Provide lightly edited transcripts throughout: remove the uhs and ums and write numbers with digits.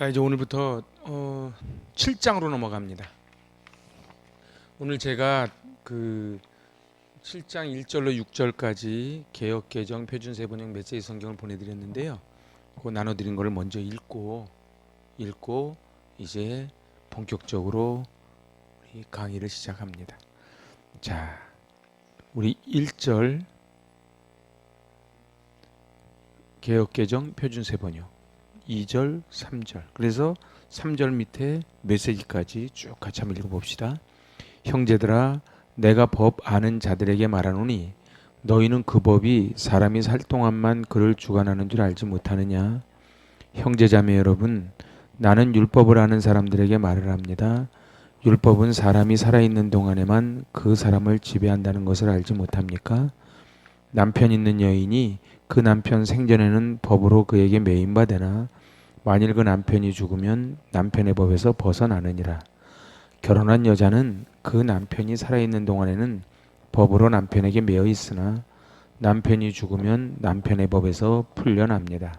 자, 이제 오늘부터 7장으로 넘어갑니다. 오늘 제가 그 7장 1절로 6절까지 개역 개정 표준 세번역 메시지 성경을 보내드렸는데요. 그거 나눠드린 거를 먼저 읽고 이제 본격적으로 우리 강의를 시작합니다. 자, 우리 1절 개역 개정 표준 세번역 2절, 3절. 그래서 3절 밑에 메시지까지 쭉 같이 한번 읽어봅시다. 형제들아, 내가 법 아는 자들에게 말하노니 너희는 그 법이 사람이 살 동안만 그를 주관하는 줄 알지 못하느냐. 형제자매 여러분, 나는 율법을 아는 사람들에게 말을 합니다. 율법은 사람이 살아있는 동안에만 그 사람을 지배한다는 것을 알지 못합니까? 남편 있는 여인이 그 남편 생전에는 법으로 그에게 매인바 되나 만일 그 남편이 죽으면 남편의 법에서 벗어나느니라. 결혼한 여자는 그 남편이 살아있는 동안에는 법으로 남편에게 매여 있으나 남편이 죽으면 남편의 법에서 풀려납니다.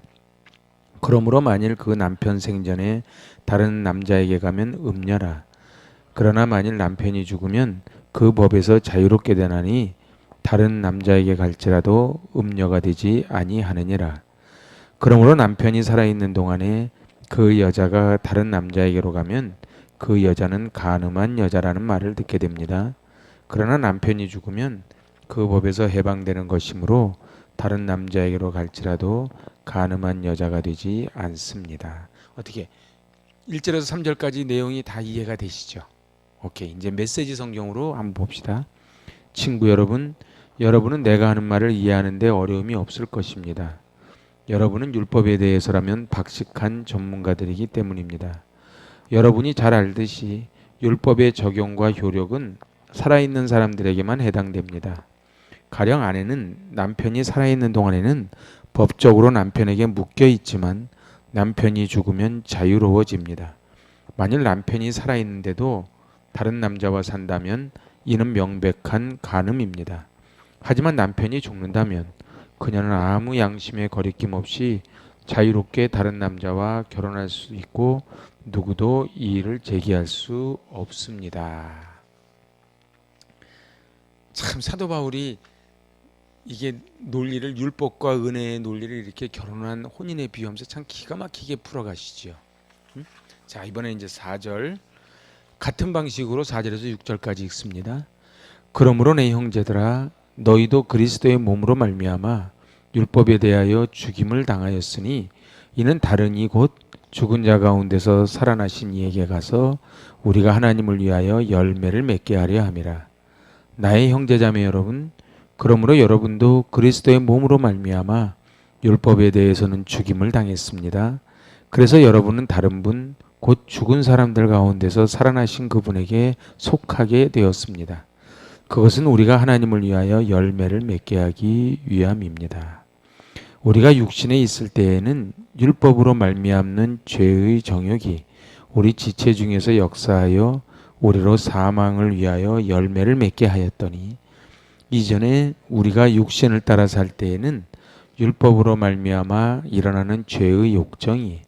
그러므로 만일 그 남편 생전에 다른 남자에게 가면 음녀라. 그러나 만일 남편이 죽으면 그 법에서 자유롭게 되나니 다른 남자에게 갈지라도 음녀가 되지 아니하느니라. 그러므로 남편이 살아있는 동안에 그 여자가 다른 남자에게로 가면 그 여자는 간음한 여자라는 말을 듣게 됩니다. 그러나 남편이 죽으면 그 법에서 해방되는 것이므로 다른 남자에게로 갈지라도 간음한 여자가 되지 않습니다. 어떻게 1절에서 3절까지 내용이 다 이해가 되시죠? 오케이, 이제 메시지 성경으로 한번 봅시다. 친구 여러분, 여러분은 내가 하는 말을 이해하는 데 어려움이 없을 것입니다. 여러분은 율법에 대해서라면 박식한 전문가들이기 때문입니다. 여러분이 잘 알듯이 율법의 적용과 효력은 살아있는 사람들에게만 해당됩니다. 가령 아내는 남편이 살아있는 동안에는 법적으로 남편에게 묶여 있지만 남편이 죽으면 자유로워집니다. 만일 남편이 살아있는데도 다른 남자와 산다면 이는 명백한 간음입니다. 하지만 남편이 죽는다면 그녀는 아무 양심의 거리낌 없이 자유롭게 다른 남자와 결혼할 수 있고 누구도 이의를 제기할 수 없습니다. 참 사도 바울이 이게 논리를 율법과 은혜의 논리를 이렇게 결혼한 혼인에 비유하면서 참 기가 막히게 풀어가시죠. 자, 이번에 이제 4절 같은 방식으로 4절에서 6절까지 읽습니다. 그러므로 내 형제들아, 너희도 그리스도의 몸으로 말미암아 율법에 대하여 죽임을 당하였으니 이는 다른 이 곧 죽은 자 가운데서 살아나신 이에게 가서 우리가 하나님을 위하여 열매를 맺게 하려 함이라. 나의 형제자매 여러분, 그러므로 여러분도 그리스도의 몸으로 말미암아 율법에 대해서는 죽임을 당했습니다. 그래서 여러분은 다른 분, 곧 죽은 사람들 가운데서 살아나신 그분에게 속하게 되었습니다. 그것은 우리가 하나님을 위하여 열매를 맺게 하기 위함입니다. 우리가 육신에 있을 때에는 율법으로 말미암는 죄의 정욕이 우리 지체 중에서 역사하여 우리로 사망을 위하여 열매를 맺게 하였더니 이전에 우리가 육신을 따라 살 때에는 율법으로 말미암아 일어나는 죄의 욕정이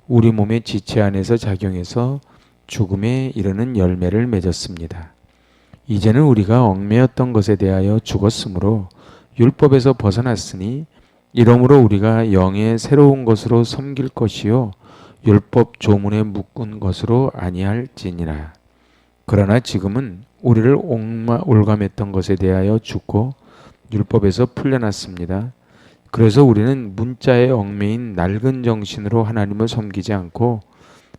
우리 몸의 지체 안에서 작용해서 죽음에 이르는 열매를 맺었습니다. 이제는 우리가 얽매였던 것에 대하여 죽었으므로 율법에서 벗어났으니 이러므로 우리가 영의 새로운 것으로 섬길 것이요 율법 조문에 묶은 것으로 아니할지니라. 그러나 지금은 우리를 올감했던 것에 대하여 죽고 율법에서 풀려났습니다. 그래서 우리는 문자에 얽매인 낡은 정신으로 하나님을 섬기지 않고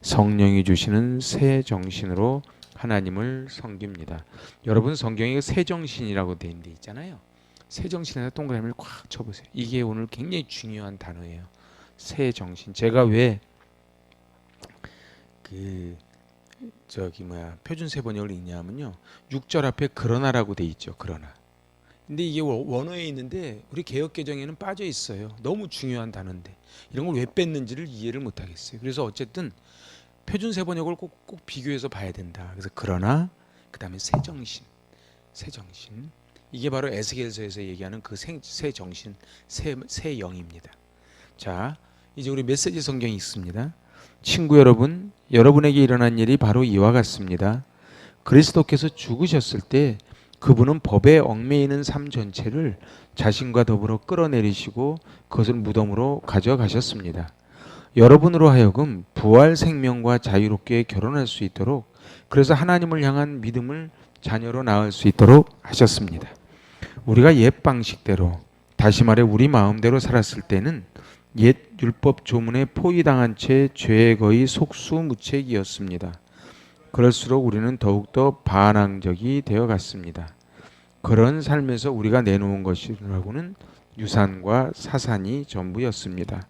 성령이 주시는 새 정신으로 하나님을 섬깁니다. 여러분 성경에 새 정신이라고 되어 있는 데 있잖아요. 새 정신에다 동그라미를 꽉 쳐보세요. 이게 오늘 굉장히 중요한 단어예요. 새 정신. 제가 왜 표준 세번역을 읽냐면요. 6절 앞에 그러나라고 돼 있죠. 그러나. 근데 이게 원어에 있는데 우리 개역 개정에는 빠져 있어요. 너무 중요한 단어인데 이런 걸 왜 뺐는지를 이해를 못 하겠어요. 그래서 어쨌든 표준 세번역을 꼭 비교해서 봐야 된다. 그래서 그러나 그다음에 새 정신. 이게 바로 에스겔서에서 얘기하는 그 새 정신, 새 영입니다. 자, 이제 우리 메시지 성경이 있습니다. 친구 여러분, 여러분에게 일어난 일이 바로 이와 같습니다. 그리스도께서 죽으셨을 때 그분은 법에 얽매이는 삶 전체를 자신과 더불어 끌어내리시고 그것을 무덤으로 가져가셨습니다. 여러분으로 하여금 부활 생명과 자유롭게 결혼할 수 있도록, 그래서 하나님을 향한 믿음을 자녀로 낳을 수 있도록 하셨습니다. 우리가 옛 방식대로, 다시 말해 우리 마음대로 살았을 때는 옛 율법 조문에 포위당한 채 죄에 거의 속수무책이었습니다. 그럴수록 우리는 더욱더 반항적이 되어 갔습니다. 그런 삶에서 우리가 내놓은 것이라고는 유산과 사산이 전부였습니다.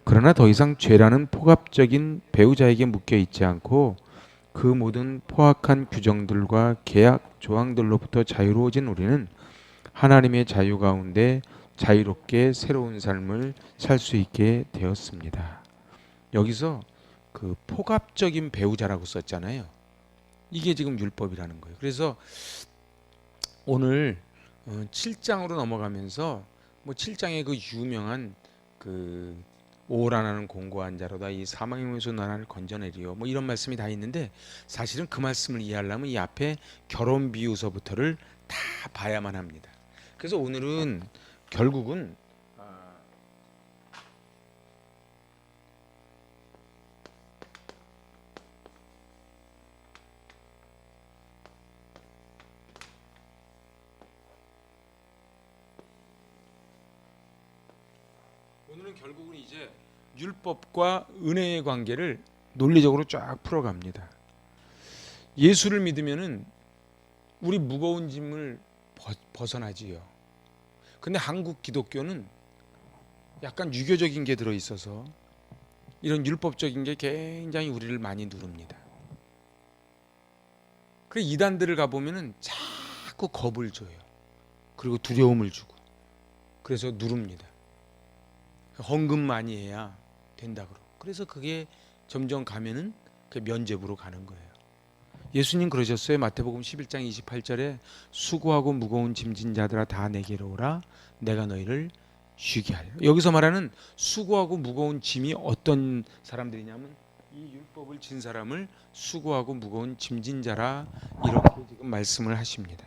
그러나 더 이상 죄라는 포괄적인 배우자에게 묶여 있지 않고 그 모든 포악한 규정들과 계약 조항들로부터 자유로워진 우리는 하나님의 자유 가운데 자유롭게 새로운 삶을 살 수 있게 되었습니다. 여기서 그 포괄적인 배우자라고 썼잖아요. 이게 지금 율법이라는 거예요. 그래서 오늘 7장으로 넘어가면서 뭐 7장의 그 유명한 그 오라나는 공고한 자로다 이 사망의 몸에서 나를 건져내리요 뭐 이런 말씀이 다 있는데, 사실은 그 말씀을 이해하려면 이 앞에 결혼 비유서부터를 다 봐야만 합니다. 그래서 오늘은 결국은 이제 율법과 은혜의 관계를 논리적으로 쫙 풀어갑니다. 예수를 믿으면은 우리 무거운 짐을 벗어나지요. 근데 한국 기독교는 약간 유교적인 게 들어 있어서 이런 율법적인 게 굉장히 우리를 많이 누릅니다. 그래서 이단들을 가보면은 자꾸 겁을 줘요. 그리고 두려움을 주고, 그래서 누릅니다. 헌금 많이 해야 된다 그러고, 그래서 그게 점점 가면은 그 면죄부로 가는 거예요. 예수님 그러셨어요. 마태복음 11장 28절에 수고하고 무거운 짐진 자들아 다 내게로 오라 내가 너희를 쉬게 하리라. 여기서 말하는 수고하고 무거운 짐이 어떤 사람들이냐면 이 율법을 진 사람을 수고하고 무거운 짐진 자라 이렇게 지금 말씀을 하십니다.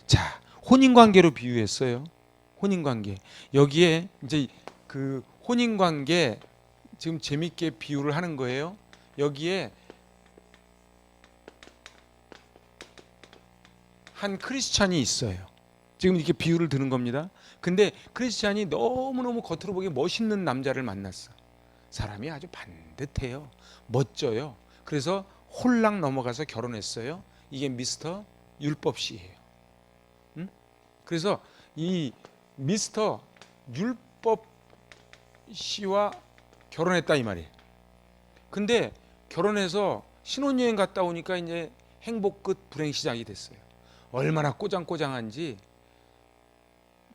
자, 혼인관계로 비유했어요. 혼인관계. 여기에 이제 그 혼인관계 지금 재밌게 비유를 하는 거예요. 여기에 한 크리스찬이 있어요. 지금 이렇게 비유를 드는 겁니다. 근데 크리스찬이 너무너무 겉으로 보기 멋있는 남자를 만났어. 사람이 아주 반듯해요. 멋져요. 그래서 홀랑 넘어가서 결혼했어요. 이게 미스터 율법씨예요. 응? 그래서 이 미스터 율법씨와 결혼했다 이 말이에요. 근데 결혼해서 신혼여행 갔다 오니까 이제 행복 끝 불행 시작이 됐어요. 얼마나 꼬장꼬장한지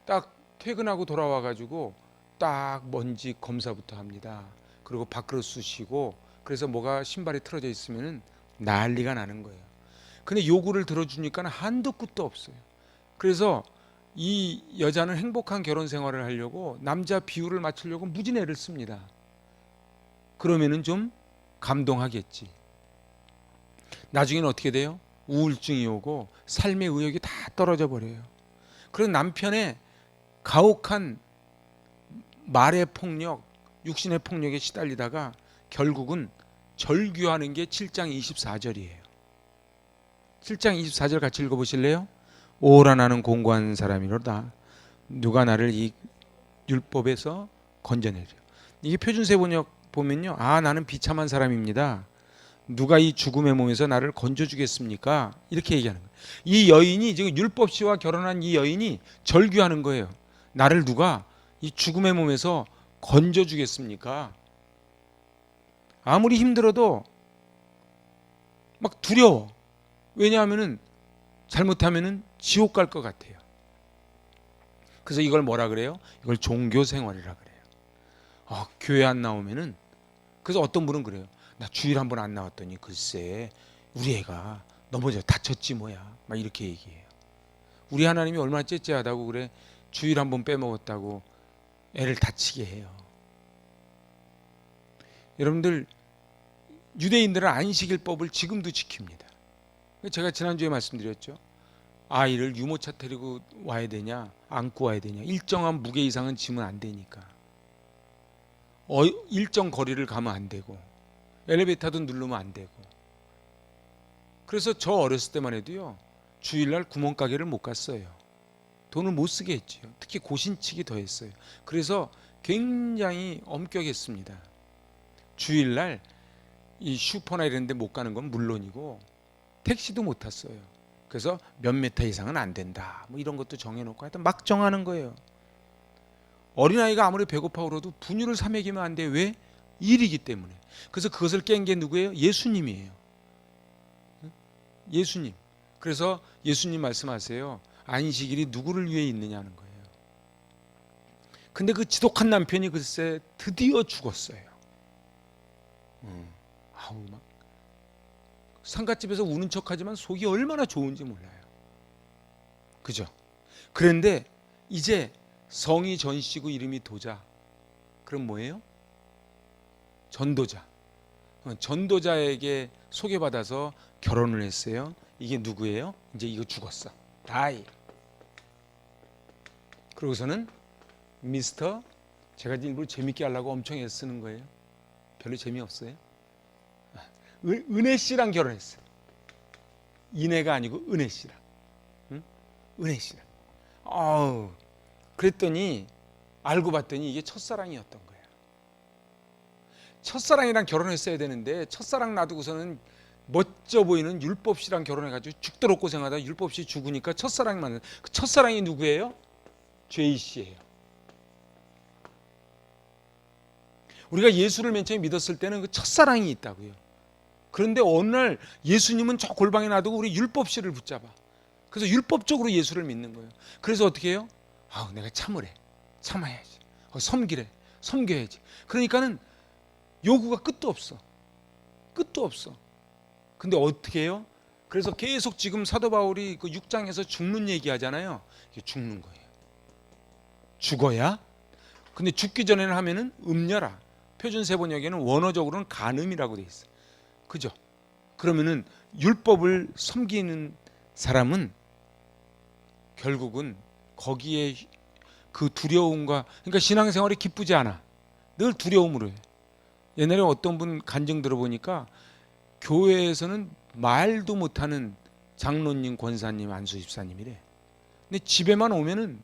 딱 퇴근하고 돌아와가지고 딱 먼지 검사부터 합니다. 그리고 밥그릇 쑤시고, 그래서 뭐가 신발이 틀어져 있으면 난리가 나는 거예요. 근데 요구를 들어주니까 한도 끝도 없어요. 그래서 이 여자는 행복한 결혼 생활을 하려고 남자 비율을 맞추려고 무진 애를 씁니다. 그러면은 좀 감동하겠지. 나중에는 어떻게 돼요? 우울증이 오고 삶의 의욕이 다 떨어져 버려요. 그리고 남편의 가혹한 말의 폭력, 육신의 폭력에 시달리다가 결국은 절규하는 게 7장 24절이에요. 7장 24절 같이 읽어보실래요? 오라 나는 공고한 사람이로다. 누가 나를 이 율법에서 건져내려. 이게 표준세 번역 보면요, 아 나는 비참한 사람입니다. 누가 이 죽음의 몸에서 나를 건져주겠습니까? 이렇게 얘기하는 거예요. 이 여인이 지금 율법씨와 결혼한 이 여인이 절규하는 거예요. 나를 누가 이 죽음의 몸에서 건져주겠습니까? 아무리 힘들어도 막 두려워. 왜냐하면은 잘못하면은 지옥 갈 것 같아요. 그래서 이걸 뭐라 그래요? 이걸 종교 생활이라 그래요. 교회 안 나오면은, 그래서 어떤 분은 그래요. 나 주일 한 번 안 나왔더니 글쎄 우리 애가 넘어져 다쳤지 뭐야, 막 이렇게 얘기해요. 우리 하나님이 얼마나 째째하다고 그래. 주일 한 번 빼먹었다고 애를 다치게 해요. 여러분들 유대인들은 안식일법을 지금도 지킵니다. 제가 지난주에 말씀드렸죠. 아이를 유모차 데리고 와야 되냐, 안고 와야 되냐, 일정한 무게 이상은 지면 안 되니까. 일정 거리를 가면 안 되고, 엘리베이터도 누르면 안 되고. 그래서 저 어렸을 때만 해도요, 주일날 구멍가게를 못 갔어요. 돈을 못 쓰게 했죠. 특히 고신치기 더 했어요. 그래서 굉장히 엄격했습니다. 주일날 이 슈퍼나 이런 데 못 가는 건 물론이고 택시도 못 탔어요. 그래서 몇 미터 이상은 안 된다, 뭐 이런 것도 정해놓고 하여튼 막 정하는 거예요. 어린아이가 아무리 배고파 울어도 분유를 사 먹이면 안 돼. 왜? 일이기 때문에. 그래서 그것을 깬 게 누구예요? 예수님이에요. 예수님. 그래서 예수님 말씀하세요. 안식일이 누구를 위해 있느냐는 거예요. 근데 그 지독한 남편이 글쎄 드디어 죽었어요. 아우, 막 상갓집에서 우는 척하지만 속이 얼마나 좋은지 몰라요. 그죠? 그런데 이제 성이 전씨고 이름이 도자. 그럼 뭐예요? 전도자. 전도자에게 소개받아서 결혼을 했어요. 이게 누구예요? 이제 이거 죽었어. 다이. 그러고서는 미스터, 제가 일부러 재밌게 하려고 엄청 애쓰는 거예요. 별로 재미없어요. 은혜 씨랑 결혼했어요. 이내가 아니고 은혜 씨랑. 응? 은혜 씨랑. 그랬더니 알고 봤더니 이게 첫사랑이었던 거예요. 첫사랑이랑 결혼했어야 되는데 첫사랑 놔두고서는 멋져 보이는 율법씨랑 결혼해가지고 죽도록 고생하다 율법씨 죽으니까 첫사랑이 만난. 그 첫사랑이 누구예요? 죄이씨예요. 우리가 예수를 맨 처음에 믿었을 때는 그 첫사랑이 있다고요. 그런데 어느 날 예수님은 저 골방에 놔두고 우리 율법씨를 붙잡아. 그래서 율법적으로 예수를 믿는 거예요. 그래서 어떻게 해요? 내가 참으래. 참아야지. 섬기래. 섬겨야지. 그러니까는 요구가 끝도 없어. 끝도 없어. 근데 어떻게 해요? 그래서 계속 지금 사도 바울이 그 6장에서 죽는 얘기 하잖아요. 이게 죽는 거예요. 죽어야. 근데 죽기 전에는 하면은 음녀라. 표준 세번역에는 원어적으로는 간음이라고 돼 있어. 그죠? 그러면은 율법을 섬기는 사람은 결국은 거기에 그 두려움과, 그러니까 신앙생활이 기쁘지 않아. 늘 두려움으로 해. 옛날에 어떤 분 간증 들어보니까 교회에서는 말도 못하는 장로님, 권사님, 안수 집사님이래. 근데 집에만 오면은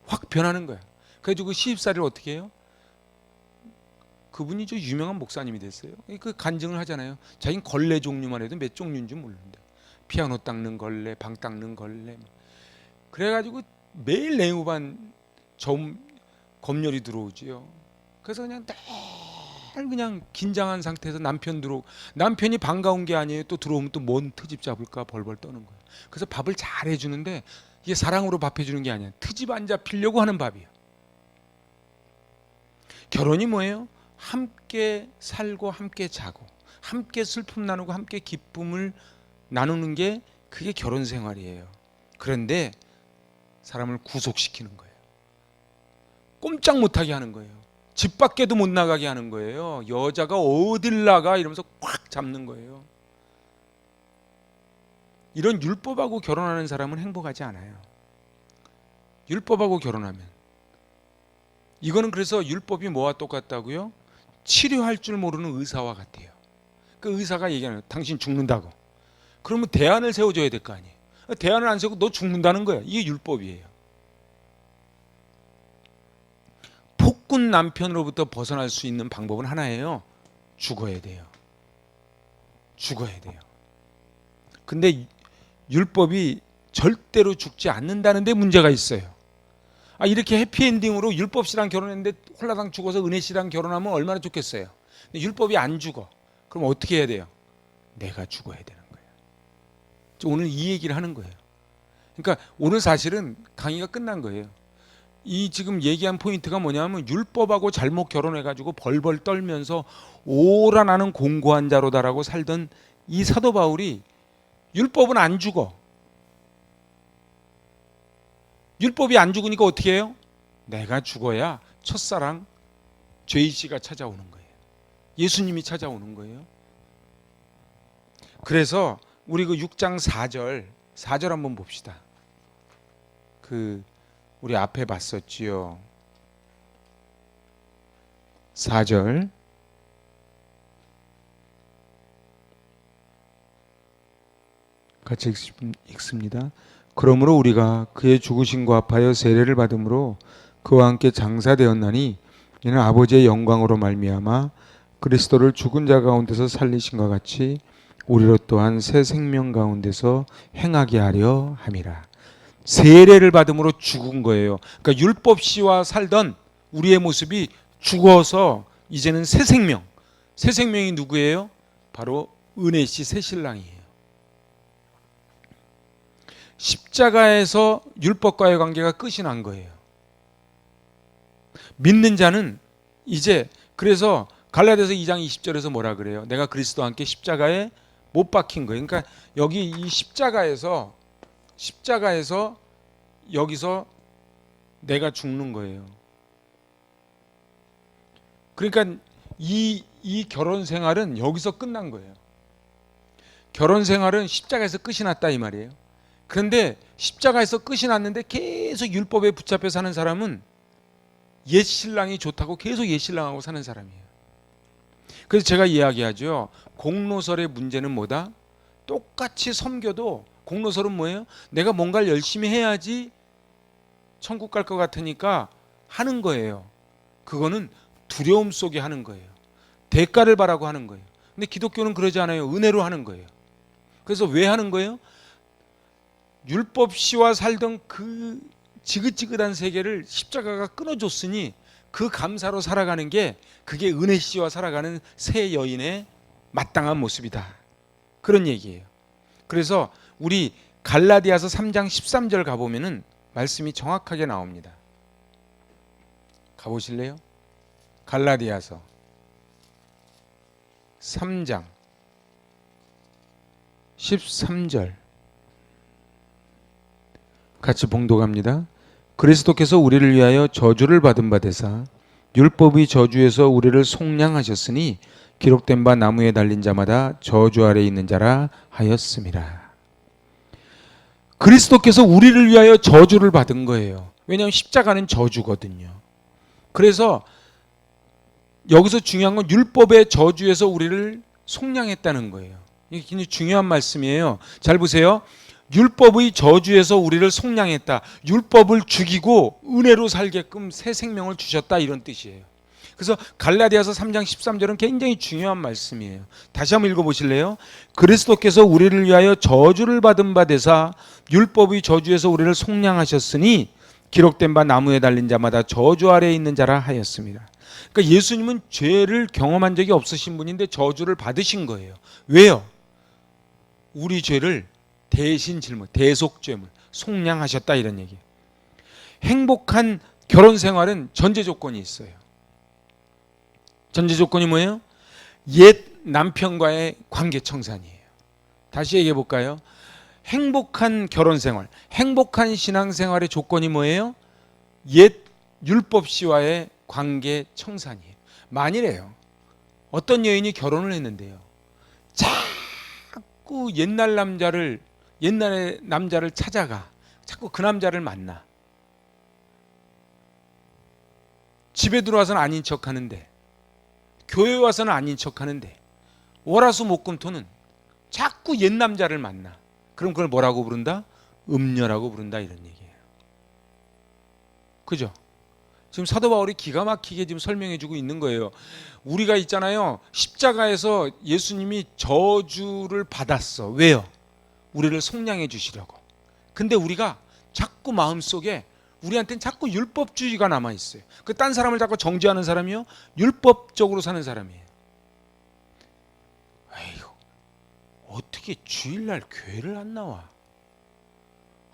확 변하는 거야. 그래가지고 그 시집살이를 어떻게 해요? 그분이 좀 유명한 목사님이 됐어요. 그 간증을 하잖아요. 자기는 걸레 종류만 해도 몇 종류인지 모르는데, 피아노 닦는 걸레, 방 닦는 걸레. 그래가지고 매일 냉후반 검열이 들어오지요. 그래서 그냥 늘 그냥 긴장한 상태에서 남편이 반가운 게 아니에요. 또 들어오면 또 뭔 트집 잡을까 벌벌 떠는 거예요. 그래서 밥을 잘 해주는데 이게 사랑으로 밥 해주는 게 아니야. 트집 안 잡히려고 하는 밥이야. 결혼이 뭐예요? 함께 살고 함께 자고 함께 슬픔 나누고 함께 기쁨을 나누는 게 그게 결혼 생활이에요. 그런데 사람을 구속시키는 거예요. 꼼짝 못하게 하는 거예요. 집 밖에도 못 나가게 하는 거예요. 여자가 어딜 나가 이러면서 꽉 잡는 거예요. 이런 율법하고 결혼하는 사람은 행복하지 않아요. 율법하고 결혼하면 이거는 그래서 율법이 뭐와 똑같다고요? 치료할 줄 모르는 의사와 같아요. 그 의사가 얘기하는 거예요. 당신 죽는다고. 그러면 대안을 세워줘야 될 거 아니에요. 대안을 안 세우고 너 죽는다는 거야. 이게 율법이에요. 폭군 남편으로부터 벗어날 수 있는 방법은 하나예요. 죽어야 돼요. 죽어야 돼요. 근데 율법이 절대로 죽지 않는다는 데 문제가 있어요. 이렇게 해피엔딩으로 율법씨랑 결혼했는데 홀라당 죽어서 은혜씨랑 결혼하면 얼마나 좋겠어요. 근데 율법이 안 죽어. 그럼 어떻게 해야 돼요? 내가 죽어야 되는 거예요. 오늘 이 얘기를 하는 거예요. 그러니까 오늘 사실은 강의가 끝난 거예요. 이 지금 얘기한 포인트가 뭐냐면 율법하고 잘못 결혼해가지고 벌벌 떨면서 오라 나는 공고한 자로다라고 살던 이 사도 바울이 율법은 안 죽어. 율법이 안 죽으니까 어떻게 해요? 내가 죽어야 첫사랑 죄이씨가 찾아오는 거예요. 예수님이 찾아오는 거예요. 그래서 우리 그 6장 4절 한번 봅시다. 우리 앞에 봤었지요. 4절 같이 읽습니다. 그러므로 우리가 그의 죽으심과 합하여 세례를 받음으로 그와 함께 장사되었나니 이는 아버지의 영광으로 말미암아 그리스도를 죽은 자 가운데서 살리신과 같이 우리로 또한 새 생명 가운데서 행하게 하려 함이라. 세례를 받음으로 죽은 거예요. 그러니까 율법시와 살던 우리의 모습이 죽어서 이제는 새 생명. 새 생명이 누구예요? 바로 은혜씨 새 신랑이에요. 십자가에서 율법과의 관계가 끝이 난 거예요. 믿는 자는 이제, 그래서 갈라디아서 2장 20절에서 뭐라 그래요? 내가 그리스도와 함께 십자가에 못 박힌 거예요. 그러니까 여기 이 십자가에서 여기서 내가 죽는 거예요. 그러니까 이 결혼 생활은 여기서 끝난 거예요. 결혼 생활은 십자가에서 끝이 났다 이 말이에요. 그런데 십자가에서 끝이 났는데 계속 율법에 붙잡혀 사는 사람은 옛 신랑이 좋다고 계속 옛 신랑하고 사는 사람이에요. 그래서 제가 이야기하죠. 공로설의 문제는 뭐다? 똑같이 섬겨도 공로설은 뭐예요? 내가 뭔가를 열심히 해야지 천국 갈 것 같으니까 하는 거예요. 그거는 두려움 속에 하는 거예요. 대가를 바라고 하는 거예요. 근데 기독교는 그러지 않아요. 은혜로 하는 거예요. 그래서 왜 하는 거예요? 율법시와 살던 그 지긋지긋한 세계를 십자가가 끊어줬으니 그 감사로 살아가는 게 그게 은혜씨와 살아가는 새 여인의 마땅한 모습이다. 그런 얘기예요. 그래서 우리 갈라디아서 3장 13절 가보면은 말씀이 정확하게 나옵니다. 가보실래요? 갈라디아서 3장 13절 같이 봉독합니다. 그리스도께서 우리를 위하여 저주를 받은 바 되사 율법의 저주에서 우리를 속량하셨으니 기록된 바 나무에 달린 자마다 저주 아래 있는 자라 하였습니다. 그리스도께서 우리를 위하여 저주를 받은 거예요. 왜냐하면 십자가는 저주거든요. 그래서 여기서 중요한 건 율법의 저주에서 우리를 속량했다는 거예요. 이게 굉장히 중요한 말씀이에요. 잘 보세요. 율법의 저주에서 우리를 속량했다. 율법을 죽이고 은혜로 살게끔 새 생명을 주셨다, 이런 뜻이에요. 그래서 갈라디아서 3장 13절은 굉장히 중요한 말씀이에요. 다시 한번 읽어보실래요? 그리스도께서 우리를 위하여 저주를 받은 바 되사 율법의 저주에서 우리를 속량하셨으니 기록된 바 나무에 달린 자마다 저주 아래에 있는 자라 하였습니다. 그러니까 예수님은 죄를 경험한 적이 없으신 분인데 저주를 받으신 거예요. 왜요? 우리 죄를 대신 짊어, 대속죄물, 속량하셨다, 이런 얘기예요. 행복한 결혼 생활은 전제 조건이 있어요. 전제 조건이 뭐예요? 옛 남편과의 관계 청산이에요. 다시 얘기해 볼까요? 행복한 결혼 생활, 행복한 신앙 생활의 조건이 뭐예요? 옛 율법시와의 관계 청산이에요. 만일에요, 어떤 여인이 결혼을 했는데요, 자꾸 옛날의 남자를 찾아가, 자꾸 그 남자를 만나, 집에 들어와서는 아닌 척하는데, 교회 와서는 아닌 척하는데, 월화수목금토는 자꾸 옛 남자를 만나. 그럼 그걸 뭐라고 부른다? 음녀라고 부른다, 이런 얘기예요. 그죠? 지금 사도 바울이 기가 막히게 지금 설명해주고 있는 거예요. 우리가 있잖아요, 십자가에서 예수님이 저주를 받았어. 왜요? 우리를 속량해 주시려고. 근데 우리가 자꾸 마음속에, 우리한테는 자꾸 율법주의가 남아있어요. 그 딴 사람을 자꾸 정죄하는 사람이요, 율법적으로 사는 사람이에요. 에휴, 어떻게 주일날 교회를 안 나와?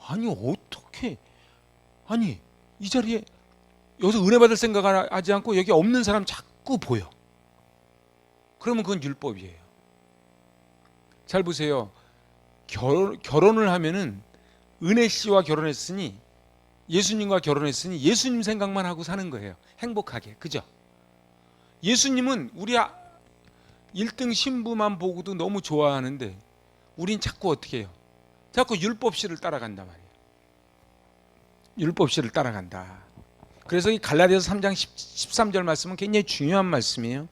아니 어떻게, 아니 이 자리에 여기서 은혜 받을 생각을 하지 않고 여기 없는 사람 자꾸 보여. 그러면 그건 율법이에요. 잘 보세요. 결혼을 하면은 은혜 씨와 결혼했으니, 예수님과 결혼했으니 예수님 생각만 하고 사는 거예요. 행복하게. 그죠? 예수님은 우리 1등 신부만 보고도 너무 좋아하는데 우린 자꾸 어떻게 해요? 자꾸 율법시를 따라간단 말이에요. 율법시를 따라간다. 그래서 이 갈라디아서 3장 13절 말씀은 굉장히 중요한 말씀이에요.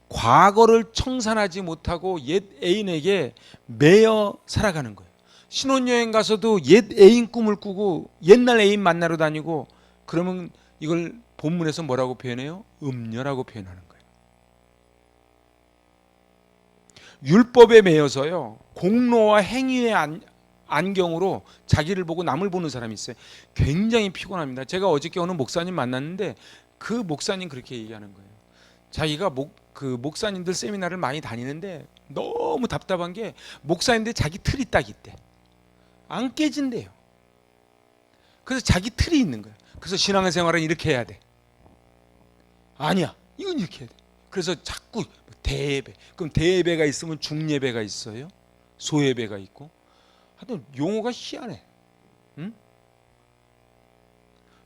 과거를 청산하지 못하고 옛 애인에게 매여 살아가는 거예요. 신혼여행 가서도 옛 애인 꿈을 꾸고 옛날 애인 만나러 다니고, 그러면 이걸 본문에서 뭐라고 표현해요? 음녀라고 표현하는 거예요. 율법에 매여서요, 공로와 행위의 안경으로 자기를 보고 남을 보는 사람이 있어요. 굉장히 피곤합니다. 제가 어저께 어느 목사님 만났는데 그 목사님 그렇게 얘기하는 거예요. 자기가 목사님들 세미나를 많이 다니는데 너무 답답한 게, 목사님들 자기 틀이 딱 있대. 안 깨진대요. 그래서 자기 틀이 있는 거예요. 그래서 신앙생활은 이렇게 해야 돼. 아니야, 이건 이렇게 해야 돼. 그래서 자꾸 대예배. 그럼 대예배가 있으면 중예배가 있어요. 소예배가 있고. 하여튼 용어가 희한해. 응?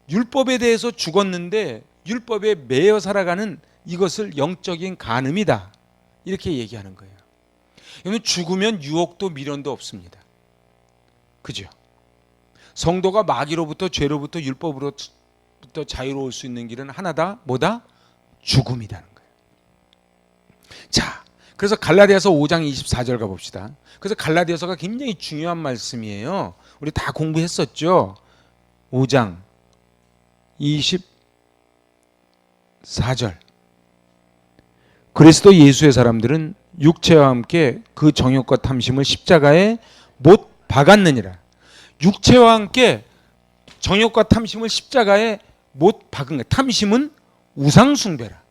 율법에 대해서 죽었는데 율법에 매여 살아가는 이것을 영적인 간음이다, 이렇게 얘기하는 거예요. 여러분, 죽으면 유혹도 미련도 없습니다. 그죠? 성도가 마귀로부터, 죄로부터, 율법으로부터 자유로울 수 있는 길은 하나다. 뭐다? 죽음이라는 거예요. 자, 그래서 갈라디아서 5장 24절 가봅시다. 그래서 갈라디아서가 굉장히 중요한 말씀이에요. 우리 다 공부했었죠. 5장 24절. 그리스도 예수의 사람들은 육체와 함께 그 정욕과 탐심을 십자가에 못 박았느니라. 육체와 함께 정욕과 탐심을 십자가에 못 박은 거야. 탐심은 우상숭배라.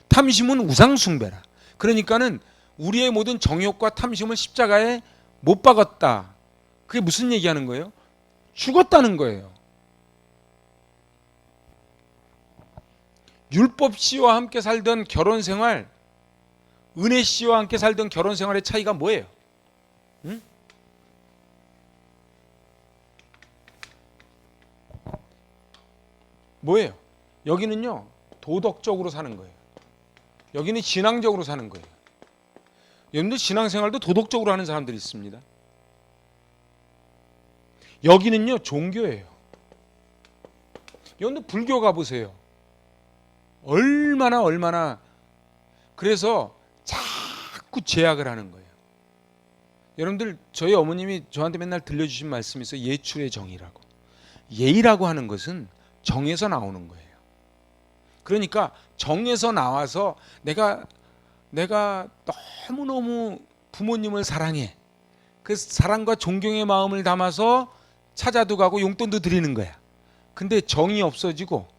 탐심은 우상숭배라. 그러니까는 우리의 모든 정욕과 탐심을 십자가에 못 박았다. 그게 무슨 얘기하는 거예요? 죽었다는 거예요. 율법 씨와 함께 살던 결혼 생활, 은혜 씨와 함께 살던 결혼 생활의 차이가 뭐예요? 응? 뭐예요? 여기는요, 도덕적으로 사는 거예요. 여기는 신앙적으로 사는 거예요. 여러분들 신앙생활도 도덕적으로 하는 사람들이 있습니다. 여기는요, 종교예요. 여러분들 불교 가보세요. 얼마나 그래서 자꾸 제약을 하는 거예요. 여러분들, 저희 어머님이 저한테 맨날 들려주신 말씀이 있어요. 예출의 정의라고. 예의라고 하는 것은 정에서 나오는 거예요. 그러니까 정에서 나와서 내가 너무너무 부모님을 사랑해. 그 사랑과 존경의 마음을 담아서 찾아도 가고 용돈도 드리는 거야. 근데 정이 없어지고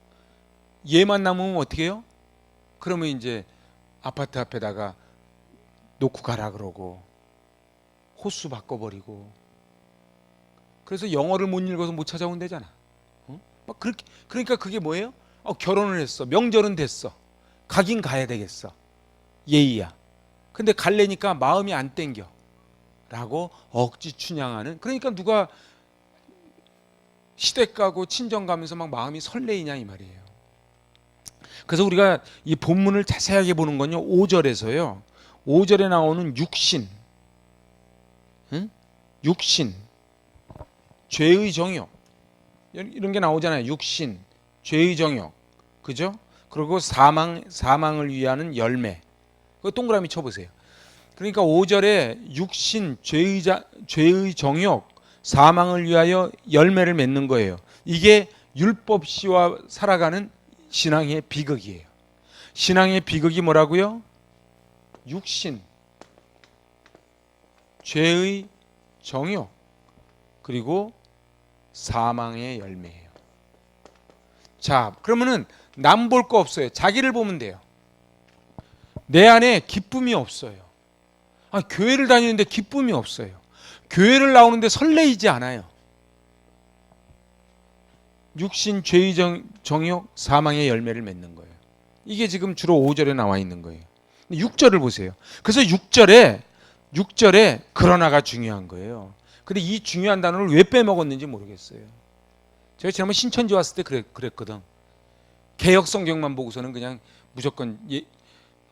얘만 남으면 어떻게 해요? 그러면 이제 아파트 앞에다가 놓고 가라 그러고 호수 바꿔버리고, 그래서 영어를 못 읽어서 못 찾아온대잖아. 막 그렇게. 그러니까 그게 뭐예요? 결혼을 했어. 명절은 됐어. 가긴 가야 되겠어. 예의야. 근데 갈래니까 마음이 안 땡겨 라고 억지 춘향하는. 그러니까 누가 시댁 가고 친정 가면서 막 마음이 설레이냐 이 말이에요. 그래서 우리가 이 본문을 자세하게 보는 건요, 5절에서요. 5절에 나오는 육신, 육신, 죄의 정욕, 이런 게 나오잖아요. 육신, 죄의 정욕, 그죠? 그리고 사망을 위하는 열매. 그거 동그라미 쳐보세요. 그러니까 5절에 육신, 죄의 정욕, 사망을 위하여 열매를 맺는 거예요. 이게 율법시와 살아가는 신앙의 비극이에요. 신앙의 비극이 뭐라고요? 육신, 죄의 정욕, 그리고 사망의 열매예요. 자, 그러면은 남 볼 거 없어요. 자기를 보면 돼요. 내 안에 기쁨이 없어요. 교회를 다니는데 기쁨이 없어요. 교회를 나오는데 설레이지 않아요. 육신, 죄의 정욕, 사망의 열매를 맺는 거예요. 이게 지금 주로 5절에 나와 있는 거예요. 6절을 보세요. 그래서 6절에 그러나가 중요한 거예요. 근데 이 중요한 단어를 왜 빼먹었는지 모르겠어요. 제가 지난번 신천지 왔을 때 그랬거든. 개역 성경만 보고서는 그냥 무조건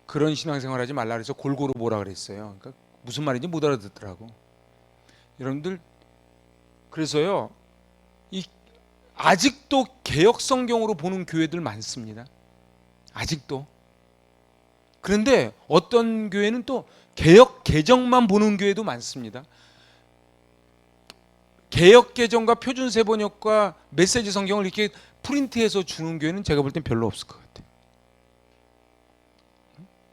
그런 신앙생활 하지 말라 그래서 골고루 뭐라 그랬어요. 그러니까 무슨 말인지 못 알아듣더라고. 여러분들, 그래서요, 이 아직도 개역 성경으로 보는 교회들 많습니다. 아직도. 그런데 어떤 교회는 또 개역 개정만 보는 교회도 많습니다. 개역 개정과 표준 세번역과 메시지 성경을 이렇게 프린트해서 주는 교회는 제가 볼 땐 별로 없을 것 같아요.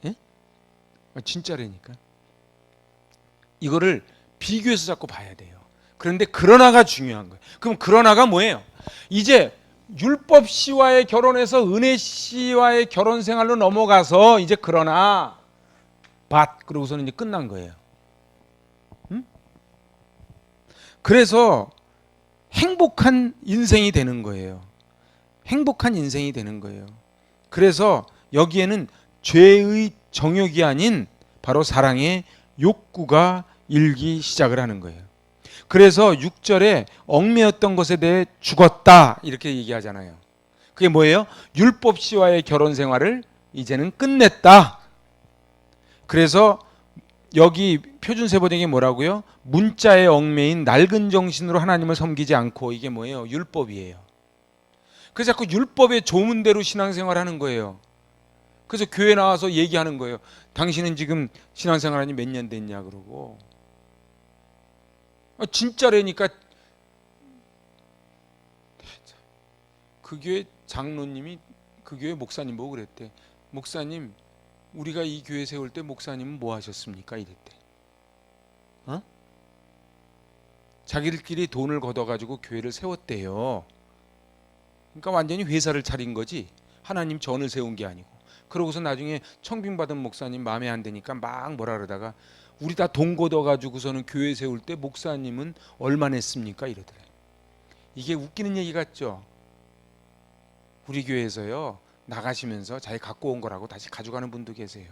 예? 진짜라니까. 이거를 비교해서 자꾸 봐야 돼요. 그런데 그러나가 중요한 거예요. 그럼 그러나가 뭐예요? 이제 율법 씨와의 결혼에서 은혜 씨와의 결혼 생활로 넘어가서 이제 그러나 그러고서는 이제 끝난 거예요. 응? 그래서 행복한 인생이 되는 거예요. 행복한 인생이 되는 거예요. 그래서 여기에는 죄의 정욕이 아닌 바로 사랑의 욕구가 일기 시작을 하는 거예요. 그래서 6절에 얽매였던 것에 대해 죽었다 이렇게 얘기하잖아요. 그게 뭐예요? 율법 씨와의 결혼 생활을 이제는 끝냈다. 그래서 여기 표준 세번역이 뭐라고요? 문자에 얽매인 낡은 정신으로 하나님을 섬기지 않고, 이게 뭐예요? 율법이에요. 그래서 자꾸 율법의 조문대로 신앙생활하는 거예요. 그래서 교회 나와서 얘기하는 거예요. 당신은 지금 신앙생활하니 몇 년 됐냐 그러고. 진짜라니까. 그 교회 장로님이 그 교회 목사님 보고 그랬대. 목사님, 우리가 이 교회 세울 때 목사님은 뭐 하셨습니까? 이랬대. 자기들끼리 돈을 걷어가지고 교회를 세웠대요. 그러니까 완전히 회사를 차린 거지 하나님 전을 세운 게 아니고. 그러고서 나중에 청빙받은 목사님 마음에 안 드니까 막 뭐라 그러다가 우리 다 돈 걷어가지고서는 교회 세울 때 목사님은 얼마 냈습니까? 이러더래. 이게 웃기는 얘기 같죠? 우리 교회에서요, 나가시면서 자기 갖고 온 거라고 다시 가져가는 분도 계세요.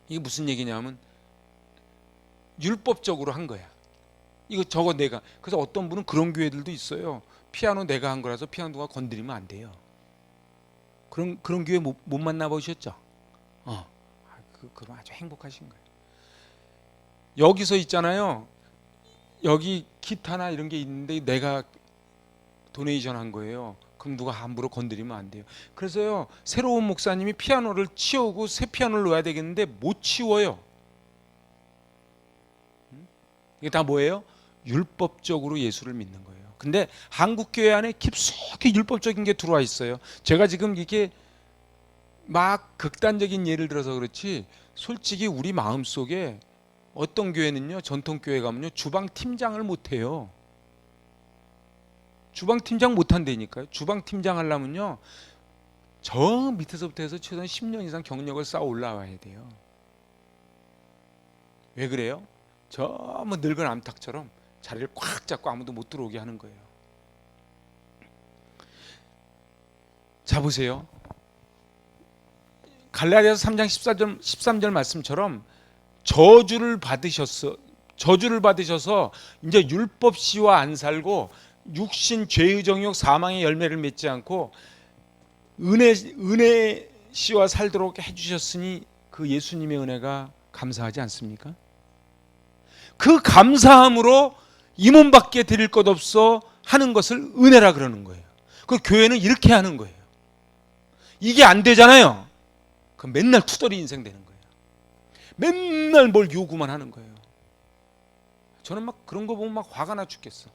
이게 무슨 얘기냐면 율법적으로 한 거야. 이거 저거 내가. 그래서 어떤 분은 그런 교회들도 있어요. 피아노 내가 한 거라서 피아노가 건드리면 안 돼요. 그런 교회 못 만나 보셨죠? 그럼 아주 행복하신 거예요. 여기서 있잖아요. 여기 기타나 이런 게 있는데 내가 도네이션 한 거예요. 그럼 누가 함부로 건드리면 안 돼요. 그래서요, 새로운 목사님이 피아노를 치우고 새 피아노를 놓아야 되겠는데 못 치워요. 이게 다 뭐예요? 율법적으로 예수를 믿는 거예요. 근데 한국 교회 안에 깊숙이 율법적인 게 들어와 있어요. 제가 지금 이게 막 극단적인 예를 들어서 그렇지, 솔직히 우리 마음속에 어떤 교회는요, 전통 교회 가면요, 주방 팀장을 못 해요. 주방 팀장 못 한다니까요. 주방 팀장 하려면요, 저 밑에서부터 해서 최소한 10년 이상 경력을 쌓아 올라와야 돼요. 왜 그래요? 저 뭐 늙은 암탉처럼 자리를 꽉 잡고 아무도 못 들어오게 하는 거예요. 자, 보세요. 갈라디아서 3장 13절 말씀처럼 저주를 받으셔서 이제 율법 씨와 안 살고 육신 죄의 정욕 사망의 열매를 맺지 않고 은혜 씨와 살도록 해주셨으니 그 예수님의 은혜가 감사하지 않습니까? 그 감사함으로 이 몸밖에 드릴 것 없어 하는 것을 은혜라 그러는 거예요. 그 교회는 이렇게 하는 거예요. 이게 안 되잖아요. 그럼 맨날 투덜이 인생 되는 거예요. 맨날 뭘 요구만 하는 거예요. 저는 막 그런 거 보면 막 화가 나 죽겠어.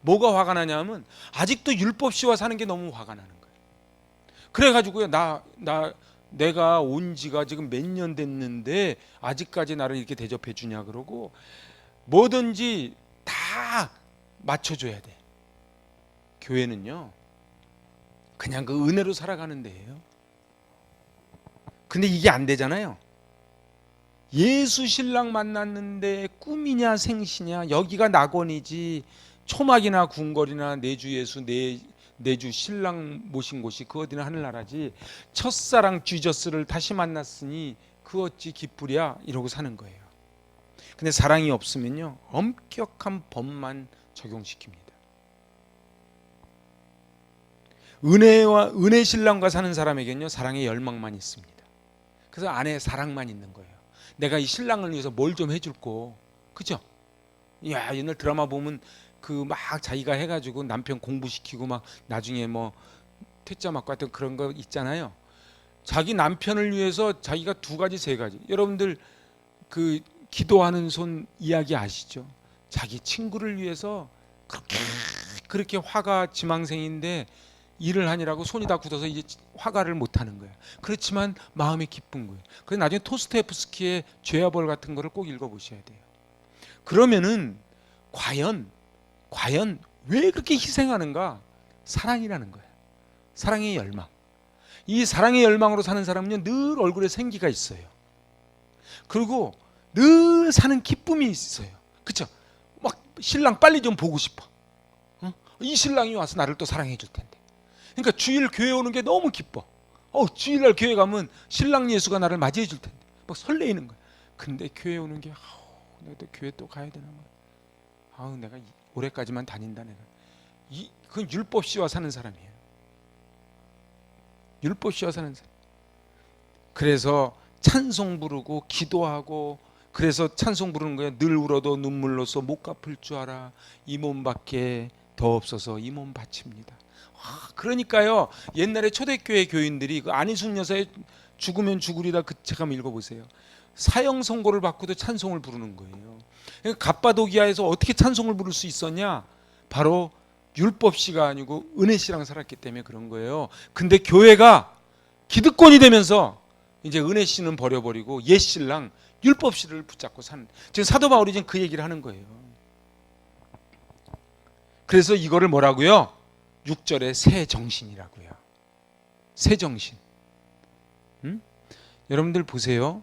뭐가 화가 나냐면 아직도 율법 씨와 사는 게 너무 화가 나는 거예요. 그래가지고요, 내가 온 지가 지금 몇 년 됐는데 아직까지 나를 이렇게 대접해 주냐 그러고, 뭐든지 다 맞춰줘야 돼. 교회는요, 그냥 그 은혜로 살아가는 데예요. 근데 이게 안 되잖아요. 예수 신랑 만났는데 꿈이냐 생시냐, 여기가 낙원이지 초막이나 궁궐이나 내주 예수 내주 신랑 모신 곳이 그 어디나 하늘나라지, 첫사랑 지저스를 다시 만났으니 그 어찌 기쁘랴, 이러고 사는 거예요. 근데 사랑이 없으면요, 엄격한 법만 적용시킵니다. 은혜 신랑과 사는 사람에게는요, 사랑의 열망만 있습니다. 그래서 안에 사랑만 있는 거예요. 내가 이 신랑을 위해서 뭘 좀 해줄고, 그죠? 야, 옛날 드라마 보면 그 막 자기가 해가지고 남편 공부시키고 막 나중에 뭐 퇴짜 맞고 하여튼 그런 거 있잖아요. 자기 남편을 위해서 자기가 두 가지 세 가지. 여러분들 그 기도하는 손 이야기 아시죠? 자기 친구를 위해서 그렇게 화가 지망생인데 일을 하느라고 손이 다 굳어서 이제 화가를 못 하는 거예요. 그렇지만 마음이 기쁜 거예요. 그래서 나중에 토스토옙스키의 죄와 벌 같은 거를 꼭 읽어 보셔야 돼요. 그러면은 과연 왜 그렇게 희생하는가? 사랑이라는 거예요. 사랑의 열망. 이 사랑의 열망으로 사는 사람은요, 늘 얼굴에 생기가 있어요. 그리고 늘 사는 기쁨이 있어요. 그렇죠? 막 신랑 빨리 좀 보고 싶어. 이 신랑이 와서 나를 또 사랑해 줄 텐데. 그러니까 주일 교회 오는 게 너무 기뻐. 주일날 교회 가면 신랑 예수가 나를 맞이해 줄 텐데. 막 설레이는 거야. 근데 교회 오는 게 내가 또 교회 또 가야 되나 거야. 내가 올해까지만 다닌다 내가. 그건 율법시와 사는 사람이에요. 율법시와 사는 사람. 그래서 찬송 부르고 기도하고, 그래서 찬송 부르는 거예요. 늘 울어도 눈물로써 못 갚을 줄 알아. 이 몸밖에 더 없어서 이 몸 바칩니다. 그러니까요, 옛날에 초대교회 교인들이 그 안희숙 여사의 죽으면 죽으리다 그 책 한번 읽어보세요. 사형 선고를 받고도 찬송을 부르는 거예요. 그러니까 갑바도기아에서 어떻게 찬송을 부를 수 있었냐? 바로 율법시가 아니고 은혜시랑 살았기 때문에 그런 거예요. 근데 교회가 기득권이 되면서 이제 은혜시는 버려버리고 옛신랑 율법시를 붙잡고 사는, 지금 사도 바울이 지금 그 얘기를 하는 거예요. 그래서 이거를 뭐라고요? 6절에 새 정신이라고요. 새 정신. 여러분들 보세요.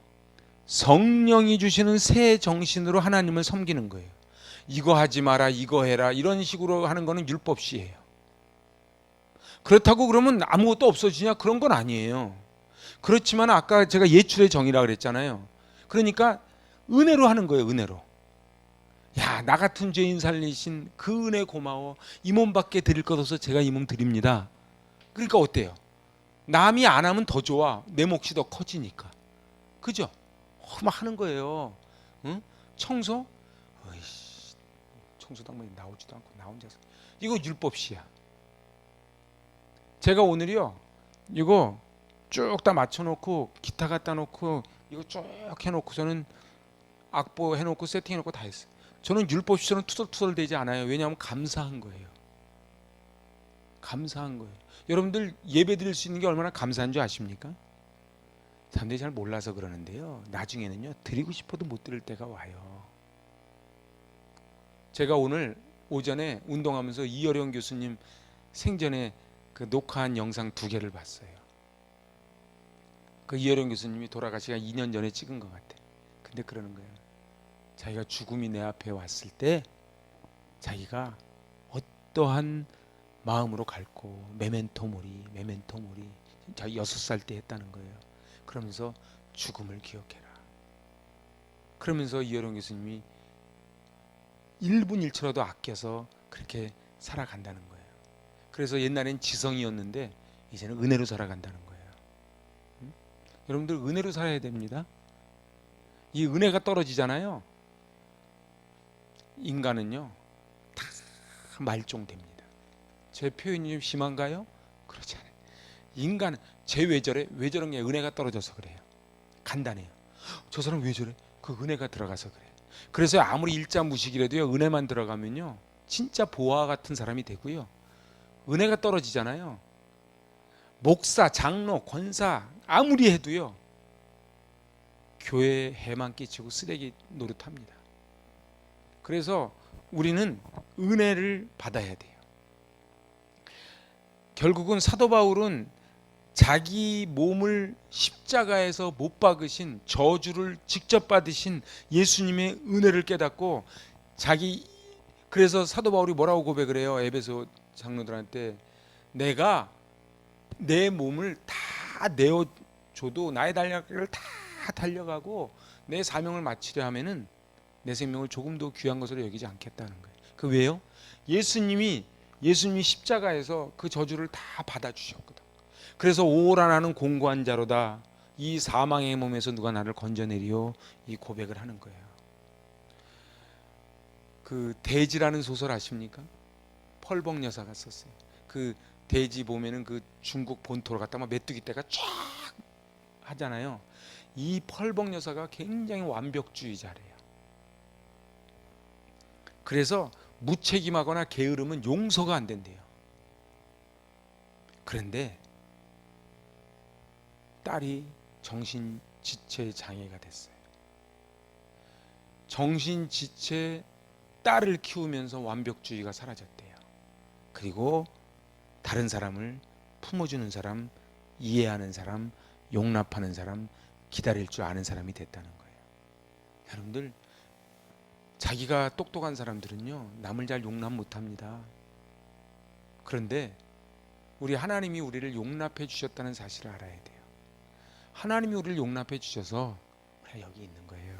성령이 주시는 새 정신으로 하나님을 섬기는 거예요. 이거 하지 마라, 이거 해라, 이런 식으로 하는 거는 율법시예요. 그렇다고 그러면 아무것도 없어지냐? 그런 건 아니에요. 그렇지만 아까 제가 예출의 정의라 그랬잖아요. 그러니까 은혜로 하는 거예요. 은혜로. 야, 나 같은 죄인 살리신 그 은혜 고마워. 이 몸밖에 드릴 것 없어서 제가 이 몸 드립니다. 그러니까 어때요? 남이 안 하면 더 좋아. 내 몫이 더 커지니까. 그죠? 막 하는 거예요. 응? 청소? 어이씨, 청소당번에 나오지도 않고 나 혼자서. 이거 율법시야. 제가 오늘이요, 이거 쭉 다 맞춰놓고 기타 갖다 놓고 이거 쭉 해놓고서는 악보 해놓고 세팅해놓고 다 했어요. 저는 율법시처럼 투덜투덜 되지 않아요. 왜냐하면 감사한 거예요. 감사한 거예요. 여러분들 예배 드릴 수 있는 게 얼마나 감사한 줄 아십니까? 사람들이 잘 몰라서 그러는데요, 나중에는요 드리고 싶어도 못 드릴 때가 와요. 제가 오늘 오전에 운동하면서 이어령 교수님 생전에 그 녹화한 영상 2개를 봤어요. 그 이어령 교수님이 돌아가시가 2년 전에 찍은 것 같아. 근데 그러는 거예요. 자기가 죽음이 내 앞에 왔을 때 자기가 어떠한 마음으로 갈고 메멘토 모리 자기 6살 때 했다는 거예요. 그러면서 죽음을 기억해라. 그러면서 이어령 교수님이 1분 1초라도 아껴서 그렇게 살아간다는 거예요. 그래서 옛날엔 지성이었는데 이제는 은혜로 살아간다는 거예요. 여러분들 은혜로 살아야 됩니다. 이 은혜가 떨어지잖아요. 인간은요 다 말종됩니다. 제 표현이 좀 심한가요? 그렇지 않아요. 인간은 왜 저런 게 은혜가 떨어져서 그래요. 간단해요. 저 사람 왜 저래? 그 은혜가 들어가서 그래요. 그래서 아무리 일자 무식이라도요, 은혜만 들어가면요 진짜 보아 같은 사람이 되고요. 은혜가 떨어지잖아요. 목사, 장로, 권사 아무리 해도요 교회에 해만 끼치고 쓰레기 노릇합니다. 그래서 우리는 은혜를 받아야 돼요. 결국은 사도 바울은 자기 몸을 십자가에서 못 박으신, 저주를 직접 받으신 예수님의 은혜를 깨닫고 그래서 사도 바울이 뭐라고 고백을 해요? 에베소 장로들한테 내가 내 몸을 다 내어줘도 나의 달려가기를 다 달려가고 내 사명을 마치려 하면은 내 생명을 조금도 귀한 것으로 여기지 않겠다는 거예요. 그 왜요? 예수님이 십자가에서 그 저주를 다 받아주셨거든. 그래서 오라 나는 공고한 자로다. 이 사망의 몸에서 누가 나를 건져내리요? 이 고백을 하는 거예요. 그 대지라는 소설 아십니까? 펄벅 여사가 썼어요. 그 대지 보면은 그 중국 본토로 갔다 막 메뚜기 떼가 쫙 하잖아요. 이 펄벅 여사가 굉장히 완벽주의자래요. 그래서 무책임하거나 게으름은 용서가 안 된대요. 그런데 딸이 정신지체 장애가 됐어요. 정신지체 딸을 키우면서 완벽주의가 사라졌대요. 그리고 다른 사람을 품어주는 사람, 이해하는 사람, 용납하는 사람, 기다릴 줄 아는 사람이 됐다는 거예요. 여러분들, 자기가 똑똑한 사람들은요, 남을 잘 용납 못합니다. 그런데 우리 하나님이 우리를 용납해 주셨다는 사실을 알아야 돼요. 하나님이 우리를 용납해 주셔서 우리가 여기 있는 거예요.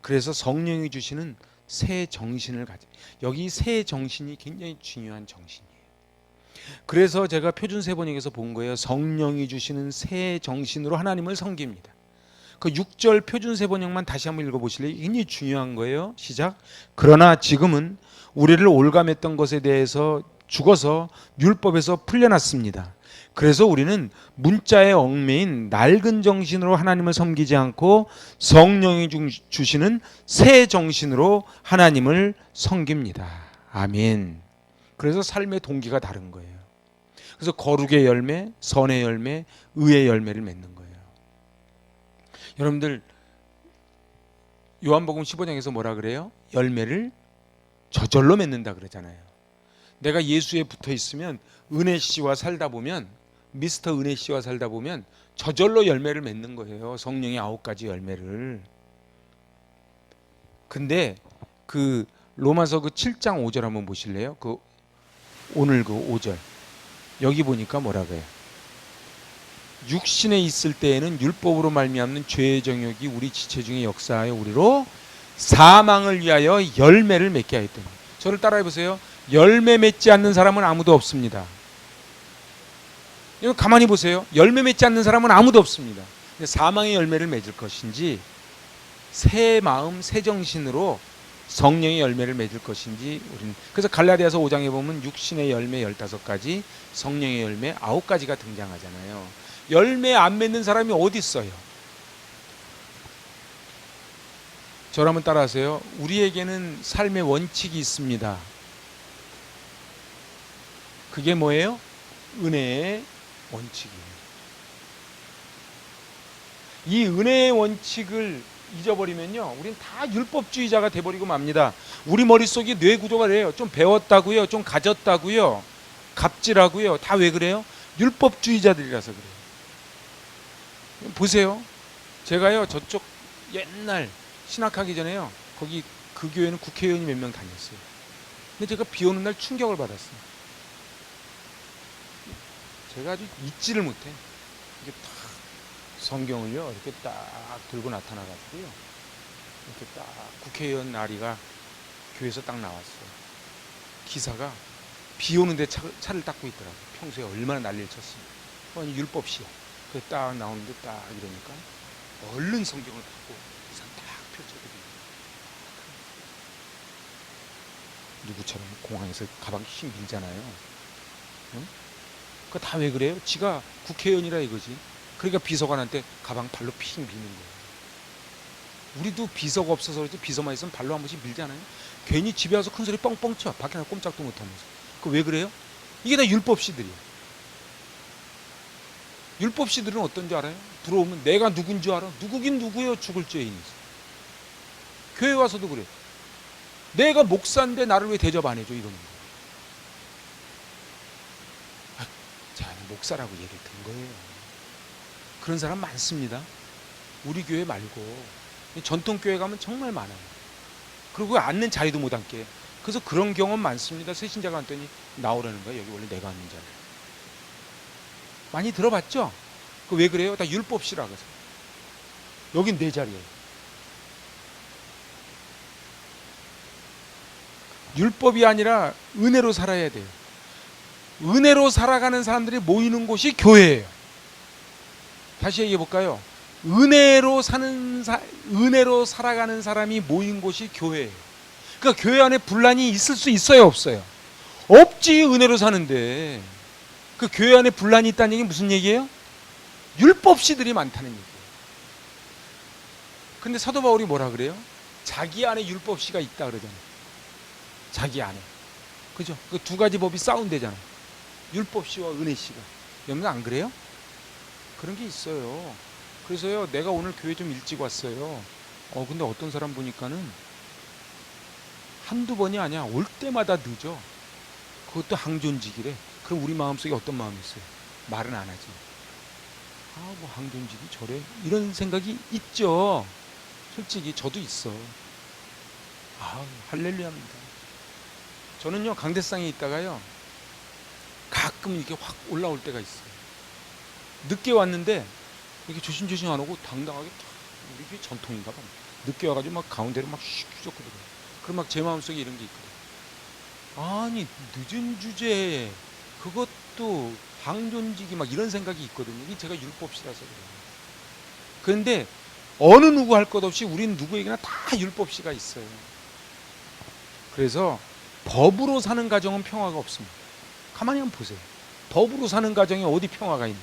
그래서 성령이 주시는 새 정신을 가져. 여기 새 정신이 굉장히 중요한 정신이에요. 그래서 제가 표준세 번역에서 본 거예요. 성령이 주시는 새 정신으로 하나님을 섬깁니다. 그 6절 표준세 번역만 다시 한번 읽어보실래요? 굉장히 중요한 거예요. 시작. 그러나 지금은 우리를 올감했던 것에 대해서 죽어서 율법에서 풀려났습니다. 그래서 우리는 문자에 얽매인 낡은 정신으로 하나님을 섬기지 않고 성령이 주시는 새 정신으로 하나님을 섬깁니다. 아멘. 그래서 삶의 동기가 다른 거예요. 그래서 거룩의 열매, 선의 열매, 의의 열매를 맺는 거예요. 여러분들, 요한복음 15장에서 뭐라 그래요? 열매를 저절로 맺는다 그러잖아요. 내가 예수에 붙어 있으면, 은혜 씨와 살다 보면, 미스터 은혜 씨와 살다 보면 저절로 열매를 맺는 거예요. 성령의 9가지 열매를. 근데 그 로마서 그 7장 5절 한번 보실래요? 그 오늘 그 5절. 여기 보니까 뭐라 그래요? 육신에 있을 때에는 율법으로 말미암는 죄의 정욕이 우리 지체 중에 역사하여 우리로 사망을 위하여 열매를 맺게 하였더니. 저를 따라해 보세요. 열매 맺지 않는 사람은 아무도 없습니다. 이거 가만히 보세요. 열매 맺지 않는 사람은 아무도 없습니다. 근데 사망의 열매를 맺을 것인지, 새 마음, 새 정신으로 성령의 열매를 맺을 것인지 우리는. 그래서 갈라디아서 5장에 보면 육신의 열매 15가지, 성령의 열매 9가지가 등장하잖아요. 열매 안 맺는 사람이 어디 있어요? 저를 한번 따라하세요. 우리에게는 삶의 원칙이 있습니다. 그게 뭐예요? 은혜의 원칙이에요. 이 은혜의 원칙을 잊어버리면요, 우린 다 율법주의자가 돼버리고 맙니다. 우리 머릿속이 뇌 구조가 그래요. 좀 배웠다고요, 좀 가졌다고요, 갑질하고요. 다 왜 그래요? 율법주의자들이라서 그래요. 보세요. 제가요, 저쪽 옛날 신학하기 전에요, 거기 그 교회는 국회의원이 몇 명 다녔어요. 근데 제가 비 오는 날 충격을 받았어요. 제가 아주 잊지를 못해. 이게 딱 성경을요, 이렇게 딱 들고 나타나가지고요, 이렇게 딱 국회의원 나리가 교회에서 딱 나왔어요. 기사가 비 오는데 차를 닦고 있더라고요. 평소에 얼마나 난리를 쳤습니까? 아니, 율법시야. 그 딱 나오는데 딱 이러니까 얼른 성경을 갖고 기사 딱 펼쳐드리고, 누구처럼 공항에서 가방 씩 밀잖아요. 응? 그거 다 왜 그래요? 지가 국회의원이라 이거지. 그러니까 비서관한테 가방 발로 픽 미는 거예요. 우리도 비서가 없어서 그렇지, 비서만 있으면 발로 한 번씩 밀잖아요. 괜히 집에 와서 큰 소리 뻥뻥 쳐. 밖에 나가 꼼짝도 못하면서. 그 왜 그래요? 이게 다 율법시들이에요. 율법시들은 어떤 줄 알아요? 들어오면 내가 누군 줄 알아? 누구긴 누구예요? 죽을 죄인이지. 교회 와서도 그래. 내가 목사인데 나를 왜 대접 안 해줘? 이러는 거예요. 자, 목사라고 얘기를 든 거예요. 그런 사람 많습니다. 우리 교회 말고 전통교회 가면 정말 많아요. 그리고 앉는 자리도 못 앉게. 그래서 그런 경험 많습니다. 새신자가 앉더니 나오라는 거야. 여기 원래 내가 앉는 자리. 많이 들어봤죠? 그 왜 그래요? 다 율법시라 그래서. 여긴 내 자리예요. 율법이 아니라 은혜로 살아야 돼요. 은혜로 살아가는 사람들이 모이는 곳이 교회예요. 다시 얘기해 볼까요? 은혜로 살아가는 사람이 모인 곳이 교회예요. 그러니까 교회 안에 분란이 있을 수 있어요, 없어요? 없지. 은혜로 사는데. 그 교회 안에 분란이 있다는 얘기는 무슨 얘기예요? 율법시들이 많다는 얘기예요. 근데 사도 바울이 뭐라 그래요? 자기 안에 율법시가 있다 그러잖아요. 자기 안에. 그죠? 그 두 가지 법이 싸운대잖아요. 율법시와 은혜시가. 여러분 안 그래요? 그런 게 있어요. 그래서요, 내가 오늘 교회 좀 일찍 왔어요. 근데 어떤 사람 보니까는 한두 번이 아니야. 올 때마다 늦어. 그것도 항존직이래. 그럼 우리 마음속에 어떤 마음이 있어요? 말은 안 하지. 뭐 항존직이 저래? 이런 생각이 있죠. 솔직히 저도 있어. 할렐루야입니다. 저는요, 강대상에 있다가요, 가끔 이렇게 확 올라올 때가 있어요. 늦게 왔는데 이렇게 조심조심 안 오고 당당하게 탁, 우리 교회 전통인가 봐. 늦게 와가지고 막 가운데로 막 휘적거리고. 그럼 막 제 마음속에 이런 게 있거든. 아니, 늦은 주제에 그것도 방존직이 막 이런 생각이 있거든요. 이게 제가 율법시라서 그래요. 그런데 어느 누구 할 것 없이 우리는 누구에게나 다 율법시가 있어요. 그래서 법으로 사는 가정은 평화가 없습니다. 가만히 한번 보세요. 법으로 사는 가정에 어디 평화가 있냐.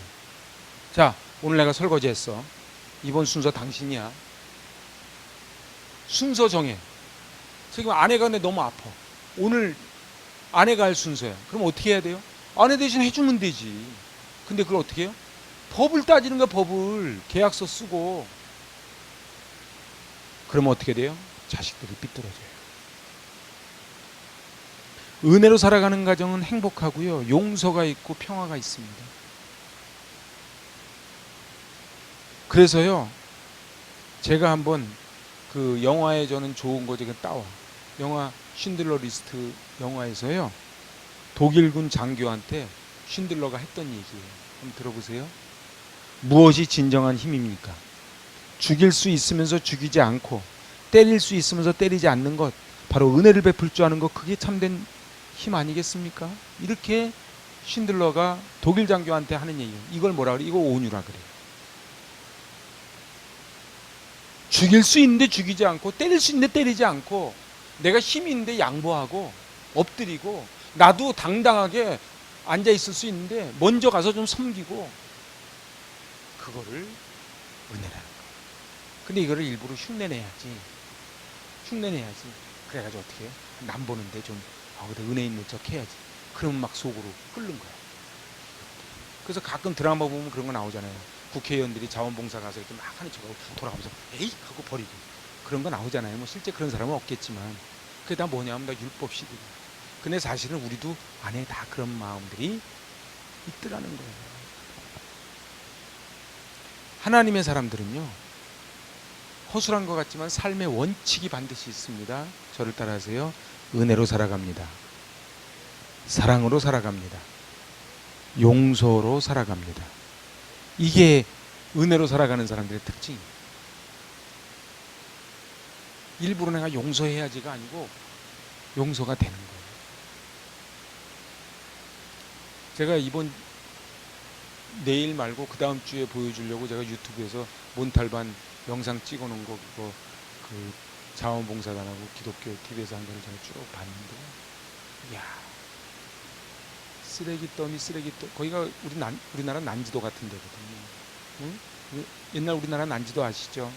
자, 오늘 내가 설거지 했어. 이번 순서 당신이야. 순서 정해. 지금 아내가 근데 너무 아파. 오늘 아내가 할 순서야. 그럼 어떻게 해야 돼요? 아내 대신 해주면 되지. 근데 그걸 어떻게 해요? 법을 따지는 거야. 법을. 계약서 쓰고. 그러면 어떻게 돼요? 자식들이 삐뚤어져요. 은혜로 살아가는 가정은 행복하고요, 용서가 있고 평화가 있습니다. 그래서요, 제가 한번 그 영화에 저는 좋은 거 제가 따와. 영화 쉰들러 리스트 영화에서요, 독일군 장교한테 쉰들러가 했던 얘기예요. 한번 들어보세요. 무엇이 진정한 힘입니까? 죽일 수 있으면서 죽이지 않고 때릴 수 있으면서 때리지 않는 것, 바로 은혜를 베풀 줄 아는 것, 그게 참된 힘 아니겠습니까? 이렇게 쉰들러가 독일 장교한테 하는 얘기예요. 이걸 뭐라 그래? 이거 온유라 그래요. 죽일 수 있는데 죽이지 않고, 때릴 수 있는데 때리지 않고, 내가 힘이 있는데 양보하고 엎드리고, 나도 당당하게 앉아 있을 수 있는데 먼저 가서 좀 섬기고, 그거를 은혜라는 거예요. 근데 이거를 일부러 흉내내야지. 그래가지고 어떻게 해요? 남 보는데 좀 그래, 은혜 있는 척 해야지. 그러면 막 속으로 끓는 거야. 그래서 가끔 드라마 보면 그런 거 나오잖아요. 국회의원들이 자원봉사 가서 이렇게 막 하는 척하고 돌아가면서 에이 하고 버리고, 그런 거 나오잖아요. 뭐 실제 그런 사람은 없겠지만, 그게 다 뭐냐면 다 율법시들. 근데 사실은 우리도 안에 다 그런 마음들이 있더라는 거예요. 하나님의 사람들은요, 허술한 것 같지만 삶의 원칙이 반드시 있습니다. 저를 따라하세요. 은혜로 살아갑니다. 사랑으로 살아갑니다. 용서로 살아갑니다. 이게 은혜로 살아가는 사람들의 특징입니다. 일부러 내가 용서해야지가 아니고 용서가 되는 거예요. 제가 이번 내일 말고 그 다음 주에 보여주려고 제가 유튜브에서 몬탈반 영상 찍어놓은 거, 그거 그 자원봉사단하고 기독교 TV에서 한 거를 제가 쭉 봤는데, 이야, 쓰레기 거기가 우리나라 난지도 같은 데거든요. 응? 옛날 우리나라 난지도 아시죠?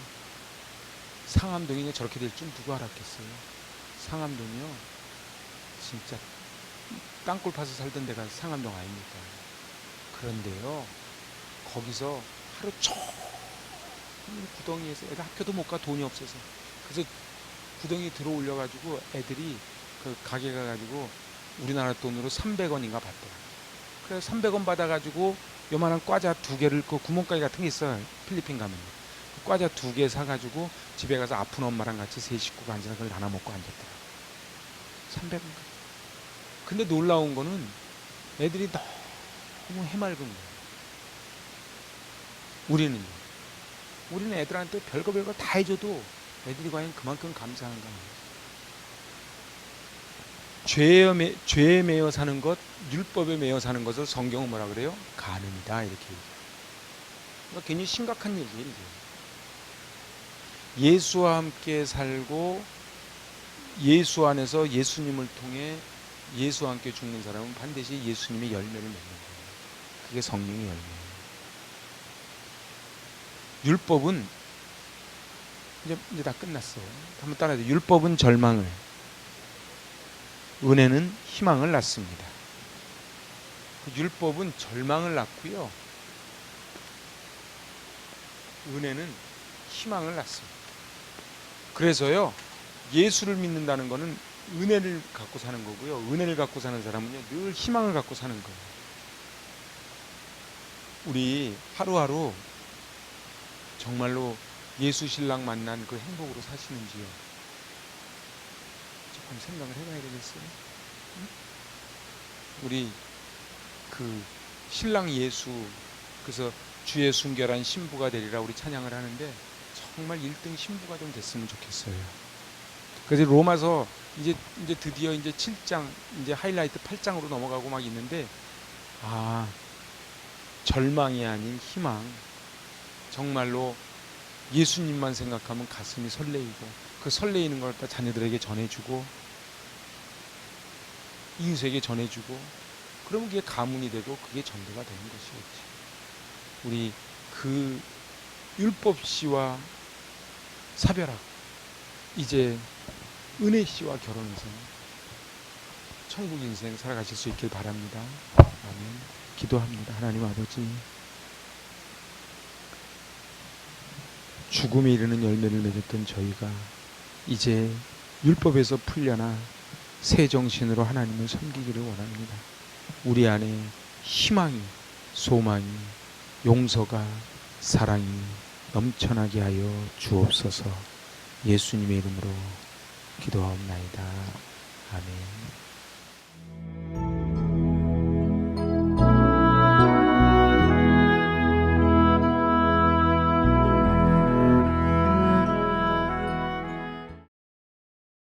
상암동이 저렇게 될 줄 누가 알았겠어요? 상암동이요, 진짜 땅굴 파서 살던 데가 상암동 아닙니까? 그런데요, 거기서 하루 종일 구덩이에서, 애가 학교도 못 가, 돈이 없어서. 그래서 구덩이 들어 올려가지고 애들이 그 가게 가가지고 우리나라 돈으로 300원인가 받더라. 그래서 300원 받아가지고 요만한 과자 2개를, 그 구멍가게 같은 게 있어요, 필리핀 가면. 그 과자 2개 사가지고 집에 가서 아픈 엄마랑 같이 세 식구가 앉아서 그걸 나눠 먹고 앉았더라. 300원. 근데 놀라운 거는 애들이 너무 해맑은 거예요. 우리는 애들한테 별거 다 해줘도 애들이 과연 그만큼 감사한가. 죄에 매여 사는 것, 율법에 매여 사는 것을 성경은 뭐라 그래요? 간음이다, 이렇게 얘기해요. 그러니까 굉장히 심각한 얘기예요. 이게. 예수와 함께 살고 예수 안에서 예수님을 통해 예수와 함께 죽는 사람은 반드시 예수님의 열매를 맺는 거예요. 그게 성령의 열매예요. 율법은 이제 다 끝났어. 한번 따라해요. 율법은 절망을, 은혜는 희망을 낳습니다. 율법은 절망을 낳고요, 은혜는 희망을 낳습니다. 그래서요, 예수를 믿는다는 것은 은혜를 갖고 사는 거고요, 은혜를 갖고 사는 사람은요 늘 희망을 갖고 사는 거예요. 우리 하루하루 정말로 예수 신랑 만난 그 행복으로 사시는지요? 조금 생각을 해봐야 되겠어요. 응? 우리 그 신랑 예수, 그래서 주의 순결한 신부가 되리라 우리 찬양을 하는데 정말 1등 신부가 좀 됐으면 좋겠어요. 그래서 로마서 이제 드디어 이제 7장 이제 하이라이트 8장으로 넘어가고 막 있는데, 아, 절망이 아닌 희망. 정말로 예수님만 생각하면 가슴이 설레이고, 그 설레이는 걸 다 자녀들에게 전해주고 이웃에게 전해주고, 그러면 그게 가문이 되고 그게 전도가 되는 것이겠지. 우리 그 율법 씨와 사별하고 이제 은혜 씨와 결혼해서 천국 인생 살아가실 수 있길 바랍니다. 아멘. 기도합니다. 하나님 아버지, 죽음에 이르는 열매를 맺었던 저희가 이제 율법에서 풀려나 새 정신으로 하나님을 섬기기를 원합니다. 우리 안에 희망이, 소망이, 용서가, 사랑이 넘쳐나게 하여 주옵소서. 예수님의 이름으로 기도하옵나이다. 아멘.